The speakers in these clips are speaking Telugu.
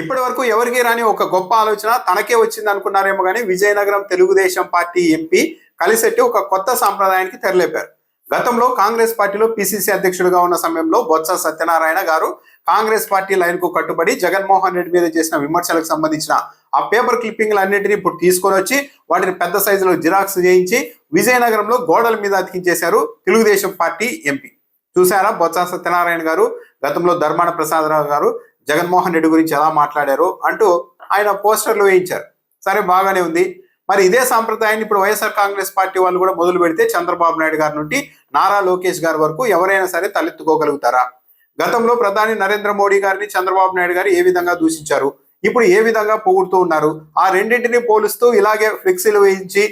ఇప్పటి వరకు ఎవరికి రాని ఒక గొప్ప ఆలోచన తనకే వచ్చింది అనుకున్నారేమో కానీ విజయనగరం తెలుగుదేశం పార్టీ ఎంపీ కలిసెట్టి ఒక కొత్త సాంప్రదాయానికి తెరలేపారు. గతంలో కాంగ్రెస్ పార్టీలో పిసిసి అధ్యక్షుడిగా ఉన్న సమయంలో బొత్స సత్యనారాయణ గారు కాంగ్రెస్ పార్టీ లైన్ కు కట్టుబడి జగన్మోహన్ రెడ్డి మీద చేసిన విమర్శలకు సంబంధించిన ఆ పేపర్ క్లిప్పింగ్లన్నింటినీ ఇప్పుడు తీసుకొని వచ్చి వాటిని పెద్ద సైజులో జిరాక్స్ చేయించి విజయనగరంలో గోడల మీద అతికించేశారు తెలుగుదేశం పార్టీ ఎంపీ. చూసారా బొత్స సత్యనారాయణ గారు గతంలో ధర్మాన ప్రసాదరావు గారు జగన్మోహన్ రెడ్డి గురించి ఎలా మాట్లాడారు అంటూ ఆయన పోస్టర్లు వేయించారు. సరే, బాగానే ఉంది. మరి ఇదే సాంప్రదాయాన్ని ఇప్పుడు వైఎస్ఆర్ కాంగ్రెస్ పార్టీ వాళ్ళు కూడా మొదలు పెడితే చంద్రబాబు నాయుడు గారి నుండి నారా లోకేష్ గారి వరకు ఎవరైనా సరే తలెత్తుకోగలుగుతారా? గతంలో ప్రధాని నరేంద్ర మోడీ గారిని చంద్రబాబు నాయుడు గారు ఏ విధంగా దూషించారు, ఇప్పుడు ఏ విధంగా పొగుడుతూ ఉన్నారు? ఆ రెండింటిని పోలుస్తూ ఇలాగే ఫ్లెక్సీలు వేయించి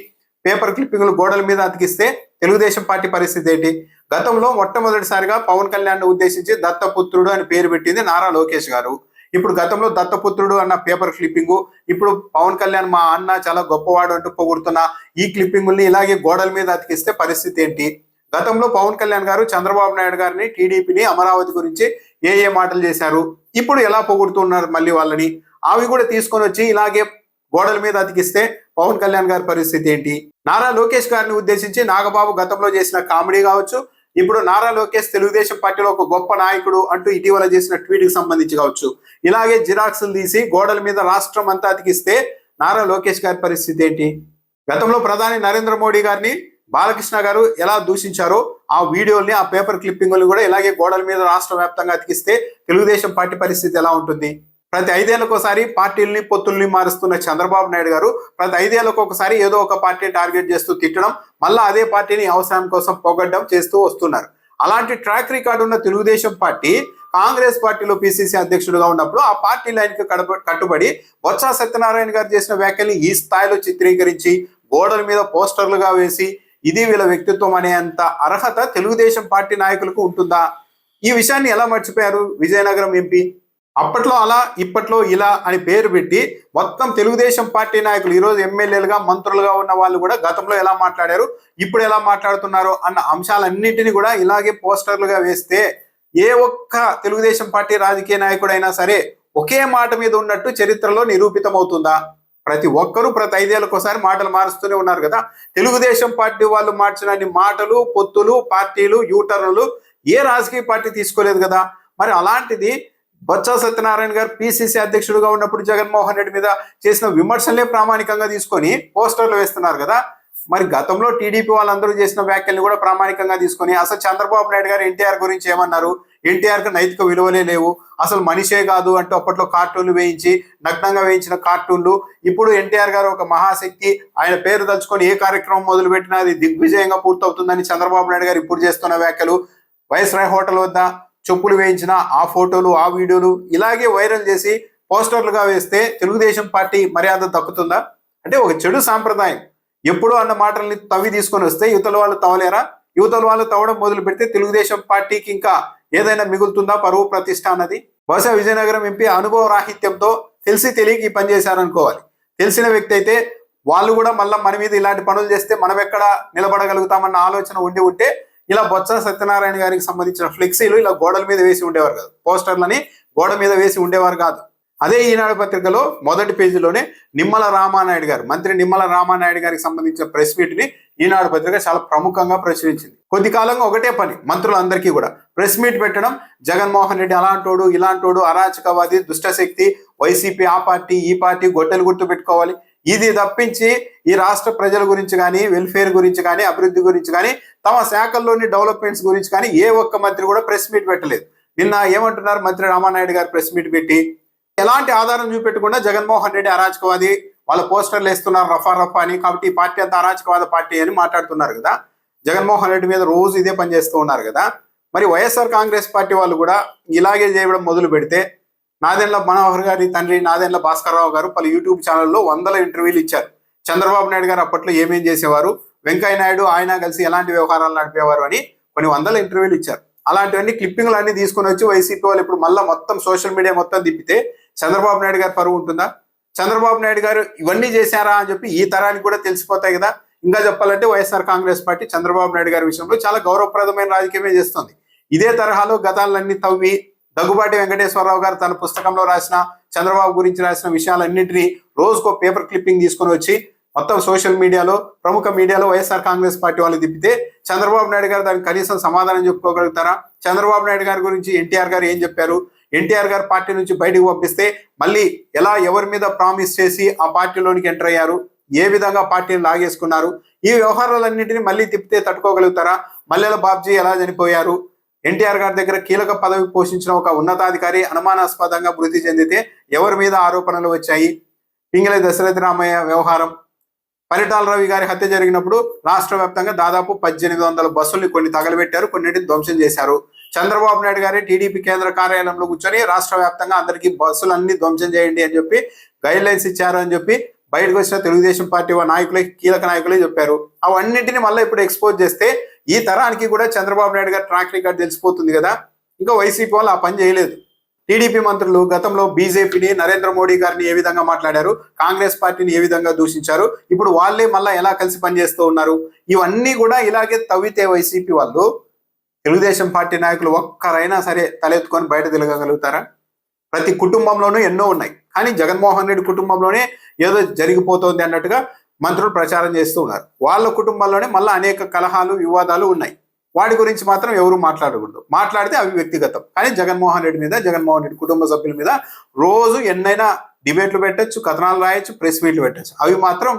పేపర్ క్లిప్పింగ్లు గోడల మీద అతికిస్తే తెలుగుదేశం పార్టీ పరిస్థితి ఏంటి? గతంలో మొట్టమొదటిసారిగా పవన్ కళ్యాణ్ ఉద్దేశించి దత్తపుత్రుడు అని పేరు పెట్టింది నారా లోకేష్ గారు. ఇప్పుడు గతంలో దత్తపుత్రుడు అన్న పేపర్ క్లిప్పింగు, ఇప్పుడు పవన్ కళ్యాణ్ మా అన్న చాలా గొప్పవాడు అంటూ పొగుడుతున్న ఈ క్లిప్పింగుల్ని ఇలాగే గోడల మీద అతికిస్తే పరిస్థితి ఏంటి? గతంలో పవన్ కళ్యాణ్ గారు చంద్రబాబు నాయుడు గారిని, టీడీపీని, అమరావతి గురించి ఏ మాటలు చేశారు, ఇప్పుడు ఎలా పొగుడుతున్నారు మళ్ళీ వాళ్ళని? అవి కూడా తీసుకొని వచ్చి ఇలాగే గోడల మీద అతికిస్తే పవన్ కళ్యాణ్ గారి పరిస్థితి ఏంటి? నారా లోకేష్ గారిని ఉద్దేశించి నాగబాబు గతంలో చేసిన కామెడీ కావచ్చు, ఇప్పుడు నారా లోకేష్ తెలుగుదేశం పార్టీలో ఒక గొప్ప నాయకుడు అంటూ ఇటీవల చేసిన ట్వీట్ కి సంబంధించి కావచ్చు, ఇలాగే జిరాక్స్లు తీసి గోడల మీద రాష్ట్రం అంతా అతికిస్తే నారా లోకేష్ గారి పరిస్థితి ఏంటి? గతంలో ప్రధాని నరేంద్ర మోడీ గారిని బాలకృష్ణ గారు ఎలా దూషించారో ఆ వీడియోల్ని, ఆ పేపర్ క్లిప్పింగ్లు కూడా ఇలాగే గోడల మీద రాష్ట్ర వ్యాప్తంగా అతికిస్తే తెలుగుదేశం పార్టీ పరిస్థితి ఎలా ఉంటుంది? ప్రతి 5 ఏళ్లకోసారి పార్టీల్ని, పొత్తుల్ని మారుస్తున్న చంద్రబాబు నాయుడు గారు ప్రతి 5 ఏళ్లకు ఒకసారి ఏదో ఒక పార్టీని టార్గెట్ చేస్తూ తిట్టడం, మళ్ళీ అదే పార్టీని అవసరం కోసం పొగడ్డం చేస్తూ వస్తున్నారు. అలాంటి ట్రాక్ రికార్డు ఉన్న తెలుగుదేశం పార్టీ కాంగ్రెస్ పార్టీలో పిసిసి అధ్యక్షుడిగా ఉన్నప్పుడు ఆ పార్టీ లైన్కి కట్టుబడి బొత్స సత్యనారాయణ గారు చేసిన వ్యాఖ్యల్ని ఈ స్థాయిలో చిత్రీకరించి గోడల మీద పోస్టర్లుగా వేసి ఇది వీళ్ళ వ్యక్తిత్వం అనేంత అర్హత తెలుగుదేశం పార్టీ నాయకులకు ఉంటుందా? ఈ విషయాన్ని ఎలా మర్చిపోయారు విజయనగరం ఎంపీ? అప్పట్లో అలా, ఇప్పట్లో ఇలా అని పేరు పెట్టి మొత్తం తెలుగుదేశం పార్టీ నాయకులు, ఈరోజు ఎమ్మెల్యేలుగా, మంత్రులుగా ఉన్న వాళ్ళు కూడా గతంలో ఎలా మాట్లాడారు, ఇప్పుడు ఎలా మాట్లాడుతున్నారు అన్న అంశాలన్నింటినీ కూడా ఇలాగే పోస్టర్లుగా వేస్తే ఏ ఒక్క తెలుగుదేశం పార్టీ రాజకీయ నాయకుడైనా సరే ఒకే మాట మీద ఉన్నట్టు చరిత్రలో నిరూపితం అవుతుందా? ప్రతి ఒక్కరూ ప్రతి 5 ఏళ్లకోసారి మాటలు మారుస్తూనే ఉన్నారు కదా. తెలుగుదేశం పార్టీ వాళ్ళు మార్చిన మాటలు, పొత్తులు, పార్టీలు, యూటర్న్లు ఏ రాజకీయ పార్టీ తీసుకోలేదు కదా. మరి అలాంటిది బొత్స సత్యనారాయణ గారు పిసిసి అధ్యక్షుడిగా ఉన్నప్పుడు జగన్మోహన్ రెడ్డి మీద చేసిన విమర్శలే ప్రామాణికంగా తీసుకొని పోస్టర్లు వేస్తున్నారు కదా. మరి గతంలో టీడీపీ వాళ్ళందరూ చేసిన వ్యాఖ్యల్ని కూడా ప్రామాణికంగా తీసుకొని అసలు చంద్రబాబు నాయుడు గారు ఎన్టీఆర్ గురించి ఏమన్నారు, ఎన్టీఆర్కి నైతిక విలువలే లేవు, అసలు మనిషే కాదు అంటూ అప్పట్లో కార్టూన్లు వేయించి, నగ్నంగా వేయించిన కార్టూన్లు, ఇప్పుడు ఎన్టీఆర్ గారు ఒక మహాశక్తి, ఆయన పేరు తలుచుకొని ఏ కార్యక్రమం మొదలుపెట్టినా అది దిగ్విజయంగా పూర్తవుతుందని చంద్రబాబు నాయుడు గారు ఇప్పుడు చేస్తున్న వ్యాఖ్యలు, వైస్రాయ్ హోటల్ వద్ద చెప్పులు వేయించిన ఆ ఫోటోలు, ఆ వీడియోలు ఇలాగే వైరల్ చేసి పోస్టర్లుగా వేస్తే తెలుగుదేశం పార్టీ మర్యాద దక్కుతుందా? అంటే ఒక చెడు సాంప్రదాయం. ఎప్పుడు అన్న మాటల్ని తవ్వి తీసుకొని వస్తే యువతల వాళ్ళు తవ్వలేరా? యువతల వాళ్ళు తవ్వడం మొదలు పెడితే తెలుగుదేశం పార్టీకి ఇంకా ఏదైనా మిగులుతుందా పరువు, ప్రతిష్ట అన్నది? బహుశా విజయనగరం ఎంపీ అనుభవ రాహిత్యంతో తెలిసి తెలియక ఈ పని చేశారనుకోవాలి. తెలిసిన వ్యక్తి అయితే వాళ్ళు కూడా మళ్ళీ మన మీద ఇలాంటి పనులు చేస్తే మనం ఎక్కడ నిలబడగలుగుతామన్న ఆలోచన ఉండి ఉంటే ఇలా బొత్స సత్యనారాయణ గారికి సంబంధించిన ఫ్లెక్సీలు ఇలా గోడల మీద వేసి ఉండేవారు కాదు, పోస్టర్లని గోడ మీద వేసి ఉండేవారు కాదు. అదే ఈనాడు పత్రికలో మొదటి పేజీలోనే నిమ్మల రామానాయుడు గారు, మంత్రి నిమ్మల రామానాయుడు గారికి సంబంధించిన ప్రెస్ మీట్ ని ఈనాడు పత్రిక చాలా ప్రముఖంగా ప్రచురించింది. కొద్ది కాలంగా ఒకటే పని మంత్రులందరికీ కూడా ప్రెస్ మీట్ పెట్టడం, జగన్మోహన్ రెడ్డి అలాంటోడు, ఇలాంటోడు, అరాచకవాది, దుష్టశక్తి, వైసీపీ, ఆ పార్టీ, ఈ పార్టీ, గొడ్డలు గుర్తు పెట్టుకోవాలి. ఇది తప్పించి ఈ రాష్ట్ర ప్రజల గురించి కానీ, వెల్ఫేర్ గురించి కానీ, అభివృద్ధి గురించి కానీ, తమ శాఖల్లోని డెవలప్మెంట్స్ గురించి కానీ ఏ ఒక్క మంత్రి కూడా ప్రెస్ మీట్ పెట్టలేదు. నిన్న ఏమంటున్నారు మంత్రి రామానాయుడు గారు ప్రెస్ మీట్ పెట్టి, ఎలాంటి ఆధారం చూపెట్టకుండా జగన్మోహన్ రెడ్డి అరాచకవాది, వాళ్ళ పోస్టర్లు వేస్తున్నారు రఫా రఫా అని, కాబట్టి ఈ పార్టీ అంతా అరాచకవాద పార్టీ అని మాట్లాడుతున్నారు కదా. జగన్మోహన్ రెడ్డి మీద రోజు ఇదే పని చేస్తూ ఉన్నారు కదా. మరి వైఎస్ఆర్ కాంగ్రెస్ పార్టీ వాళ్ళు కూడా ఇలాగే చేయడం మొదలు పెడితే, నాదెండ్ల మనోహర్ గారి తండ్రి నాదెండ్ల భాస్కర్రావు గారు పలు యూట్యూబ్ ఛానల్లో 100 ఇంటర్వ్యూలు ఇచ్చారు. చంద్రబాబు నాయుడు గారు అప్పట్లో ఏమేం చేసేవారు, వెంకయ్య నాయుడు ఆయన కలిసి ఎలాంటి వ్యవహారాలు నడిపేవారు అని కొన్ని 100 ఇంటర్వ్యూలు ఇచ్చారు. అలాంటివన్నీ క్లిప్పింగ్లు అన్ని తీసుకొని వచ్చి వైసీపీ వాళ్ళు ఇప్పుడు మళ్ళీ మొత్తం సోషల్ మీడియా మొత్తం తిప్పితే చంద్రబాబు నాయుడు గారు పరువు ఉంటుందా? చంద్రబాబు నాయుడు గారు ఇవన్నీ చేశారా అని చెప్పి ఈ తరానికి కూడా తెలిసిపోతాయి కదా. ఇంకా చెప్పాలంటే వైఎస్ఆర్ కాంగ్రెస్ పార్టీ చంద్రబాబు నాయుడు గారి విషయంలో చాలా గౌరవప్రదమైన రాజకీయమే చేస్తుంది. ఇదే తరహాలో గతాలన్నీ తవ్వి దగ్గుబాటి వెంకటేశ్వరరావు గారు తన పుస్తకంలో రాసిన చంద్రబాబు గురించి రాసిన విషయాలన్నింటినీ రోజుకో పేపర్ క్లిప్పింగ్ తీసుకొని వచ్చి మొత్తం సోషల్ మీడియాలో ప్రముఖ మీడియాలో వైఎస్ఆర్ కాంగ్రెస్ పార్టీ వాళ్ళు తిప్పితే చంద్రబాబు నాయుడు గారు దానికి కనీసం సమాధానం చెప్పుకోగలుగుతారా? చంద్రబాబు నాయుడు గారి గురించి ఎన్టీఆర్ గారు ఏం చెప్పారు? ఎన్టీఆర్ గారు పార్టీ నుంచి బయటకు పంపిస్తే మళ్ళీ ఎలా ఎవరి మీద ప్రామిస్ చేసి ఆ పార్టీలోనికి ఎంటర్ అయ్యారు, ఏ విధంగా పార్టీని లాగేసుకున్నారు, ఈ వ్యవహారాలన్నింటినీ మళ్ళీ తిప్పితే తట్టుకోగలుగుతారా? మల్లెల బాబ్జీ ఎలా చనిపోయారు, ఎన్టీఆర్ గారి దగ్గర కీలక పదవి పోషించిన ఒక ఉన్నతాధికారి అనుమానాస్పదంగా మృతి చెందితే ఎవరి మీద ఆరోపణలు వచ్చాయి, పింగళి దశరథ రామయ్య వ్యవహారం, పరిటాల రవి గారి హత్య జరిగినప్పుడు రాష్ట్ర వ్యాప్తంగా దాదాపు 1800 బస్సుల్ని కొన్ని తగలబెట్టారు, కొన్నింటిని ధ్వంసం చేశారు. చంద్రబాబు నాయుడు గారి టీడీపీ కేంద్ర కార్యాలయంలో కూర్చొని రాష్ట్ర వ్యాప్తంగా అందరికీ బస్సులన్నీ ధ్వంసం చేయండి అని చెప్పి గైడ్ లైన్స్ ఇచ్చారు అని చెప్పి బయటకు వచ్చిన తెలుగుదేశం పార్టీ నాయకులే, కీలక నాయకులే చెప్పారు. అవన్నింటినీ మళ్ళీ ఇప్పుడు ఎక్స్పోజ్ చేస్తే ఈ తరానికి కూడా చంద్రబాబు నాయుడు గారి ట్రాక్ రికార్డ్ తెలిసిపోతుంది కదా. ఇంకా వైసీపీ వాళ్ళు ఆ పని చేయలేదు. టీడీపీ మంత్రులు గతంలో బీజేపీని, నరేంద్ర మోడీ గారిని ఏ విధంగా మాట్లాడారు, కాంగ్రెస్ పార్టీని ఏ విధంగా దూషించారు, ఇప్పుడు వాళ్ళే మళ్ళీ ఎలా కలిసి పనిచేస్తూ ఉన్నారు, ఇవన్నీ కూడా ఇలాగే తవ్వితే వైసీపీ వాళ్ళు తెలుగుదేశం పార్టీ నాయకులు ఒక్కరైనా సరే తలెత్తుకొని బయట తిరగగలుగుతారా? ప్రతి కుటుంబంలోనూ ఎన్నో ఉన్నాయి, కానీ జగన్మోహన్ రెడ్డి కుటుంబంలోనే ఏదో జరిగిపోతోంది అన్నట్టుగా మంత్రులు ప్రచారం చేస్తూ ఉన్నారు. వాళ్ళ కుటుంబాల్లోనే మళ్ళీ అనేక కలహాలు, వివాదాలు ఉన్నాయి. వాటి గురించి మాత్రం ఎవరు మాట్లాడకూడదు. మాట్లాడితే అవి వ్యక్తిగతం. కానీ జగన్మోహన్ రెడ్డి మీద, జగన్మోహన్ రెడ్డి కుటుంబ సభ్యుల మీద రోజు ఎన్నైనా డిబేట్లు పెట్టచ్చు, కథనాలు రాయొచ్చు, ప్రెస్ మీట్లు పెట్టచ్చు. అవి మాత్రం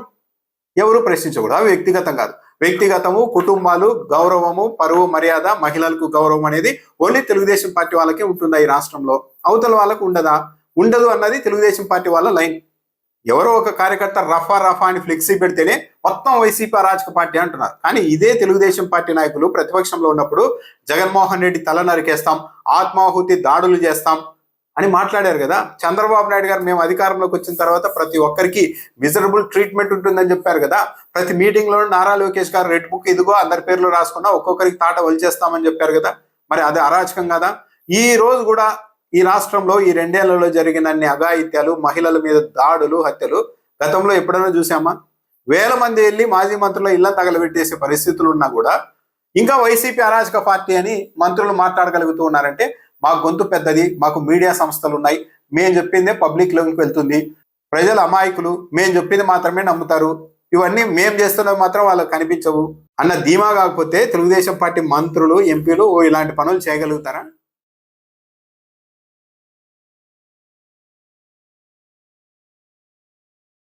ఎవరు ప్రశ్నించకూడదు. అవి వ్యక్తిగతం కాదు. వ్యక్తిగతము, కుటుంబాలు, గౌరవము, పరువు, మర్యాద, మహిళలకు గౌరవం అనేది ఓన్లీ తెలుగుదేశం పార్టీ వాళ్ళకే ఉంటుందా ఈ రాష్ట్రంలో? అవతల వాళ్ళకు ఉండదా? ఉండదు అన్నది తెలుగుదేశం పార్టీ వాళ్ళ లైన్. ఎవరో ఒక కార్యకర్త రఫా అని ఫ్లెక్సీ పెడితేనే మొత్తం వైసీపీ అరాచక పార్టీ అంటున్నారు. కానీ ఇదే తెలుగుదేశం పార్టీ నాయకులు ప్రతిపక్షంలో ఉన్నప్పుడు జగన్మోహన్ రెడ్డి తల నరికేస్తాం, ఆత్మాహుతి దాడులు చేస్తాం అని మాట్లాడారు కదా. చంద్రబాబు నాయుడు గారు మేము అధికారంలోకి వచ్చిన తర్వాత ప్రతి ఒక్కరికి మిజరబుల్ ట్రీట్మెంట్ ఉంటుందని చెప్పారు కదా. ప్రతి మీటింగ్ లో నారా లోకేష్ గారు రెడ్ బుక్ ఇదిగో అందరి పేర్లు రాసుకున్నా ఒక్కొక్కరికి తాట వలిచేస్తామని చెప్పారు కదా. మరి అది అరాచకం కదా? ఈ రోజు కూడా ఈ రాష్ట్రంలో ఈ 2 ఏళ్లలో జరిగిన అన్ని అఘాయిత్యాలు, మహిళల మీద దాడులు, హత్యలు గతంలో ఎప్పుడైనా చూసామా? వేల మంది వెళ్ళి మాజీ మంత్రుల ఇళ్ల తగలబెట్టేసే పరిస్థితులు ఉన్నా కూడా ఇంకా వైసీపీ అరాచక పార్టీ అని మంత్రులు మాట్లాడగలుగుతూ ఉన్నారంటే మాకు గొంతు పెద్దది, మాకు మీడియా సంస్థలు ఉన్నాయి, మేము చెప్పిందే పబ్లిక్ లోకి వెళ్తుంది, ప్రజలు అమాయకులు, మేము చెప్పింది మాత్రమే నమ్ముతారు, ఇవన్నీ మేము చేస్తున్నవి మాత్రం వాళ్ళకి కనిపించవు అన్న ధీమా కాకపోతే తెలుగుదేశం పార్టీ మంత్రులు, ఎంపీలు ఇలాంటి పనులు చేయగలుగుతారా?